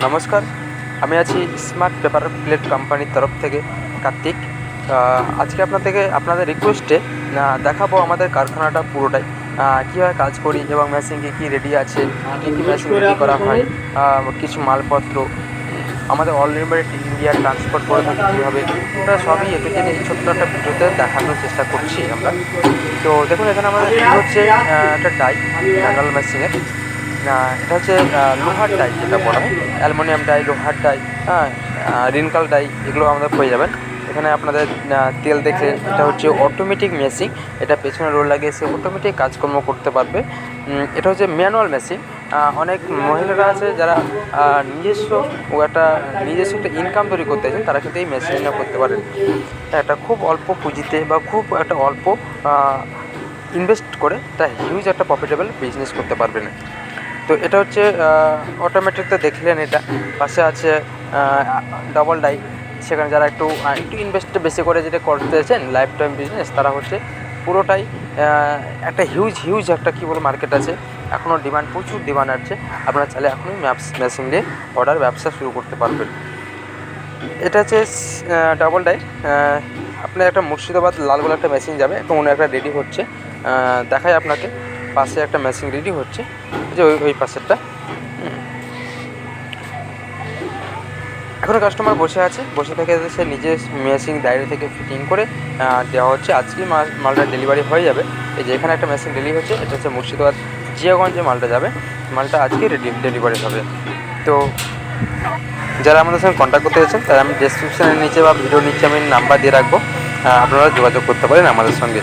নমস্কার, আমি আছি স্মার্ট পেপার প্লেট কোম্পানির তরফ থেকে কার্তিক। আজকে আপনাদের রিকোয়েস্টে দেখাবো আমাদের কারখানাটা পুরোটাই কীভাবে কাজ করি এবং মেশিন কী রেডি আছে, কী মেশিন রেডি করা হয়, কিছু মালপত্র আমাদের অল ইন্ডিয়া ট্রান্সপোর্ট করে থাকি কীভাবে, ওটা সবই এটু জেনে এই ছোট্ট একটা ভিডিওতে দেখানোর চেষ্টা করছি আমরা। তো দেখুন, এখানে আমাদের হচ্ছে একটা ডাই ম্যানুয়াল মেশিনের। এটা হচ্ছে লোহার ডাই, যেটা বলা হয় অ্যালুমিনিয়াম ডাই, লোহার ডাই, রিনকাল ডাই, এগুলো আমাদের পেয়ে যাবেন এখানে। আপনাদের তেল দেখলেন, এটা হচ্ছে অটোমেটিক মেশিন। এটা পেছনে রোল লাগিয়ে সে অটোমেটিক কাজকর্ম করতে পারবে। এটা হচ্ছে ম্যানুয়াল মেশিন। অনেক মহিলারা আছে যারা নিজস্ব একটা ইনকাম তৈরি করতে চান, তারা কিন্তু এই মেশিনটা করতে পারেন। এটা খুব অল্প পুঁজিতে বা খুব একটা অল্প ইনভেস্ট করে একটা হিউজ একটা প্রফিটেবল বিজনেস করতে পারবেন। তো এটা হচ্ছে অটোমেটিকটা দেখলেন। এটা পাশে আছে ডাবল ডাই। সেখানে যারা একটু ইনভেস্ট বেশি করে যেটা করতে চাইছেন লাইফ টাইম বিজনেস, তারা হচ্ছে পুরোটাই একটা হিউজ একটা কী বলবো মার্কেট আছে, এখনও প্রচুর ডিমান্ড আছে। আপনারা চাইলে এখনই মেশিন দিয়ে ব্যবসা শুরু করতে পারবেন। এটা হচ্ছে ডাবল ডাই। আপনার একটা মুর্শিদাবাদ লালগোলা একটা মেশিন যাবে, এখন মনে একটা রেডি হচ্ছে, দেখায় আপনাকে। পাশে একটা মেশিন রেডি হচ্ছে, যে ওই পাশেরটা। এখনও কাস্টমার বসে থেকে সে নিজে মেশিন ডায়রি থেকে ফিটিং করে দেওয়া হচ্ছে। আজকেই মালটা ডেলিভারি হয়ে যাবে। এই যে এখানে একটা মেশিন ডেলিভারি হচ্ছে, এটা হচ্ছে মুর্শিদাবাদ জিয়াগঞ্জে মালটা যাবে। মালটা আজকে ডেলিভারি হবে। তো যারা আমাদের সঙ্গে কন্ট্যাক্ট করতে চাইছেন, তারা আমি ডেসক্রিপশানের নিচে বা ভিডিওর নিচে আমি নাম্বার দিয়ে রাখবো, আপনারা যোগাযোগ করতে পারেন আমাদের সঙ্গে।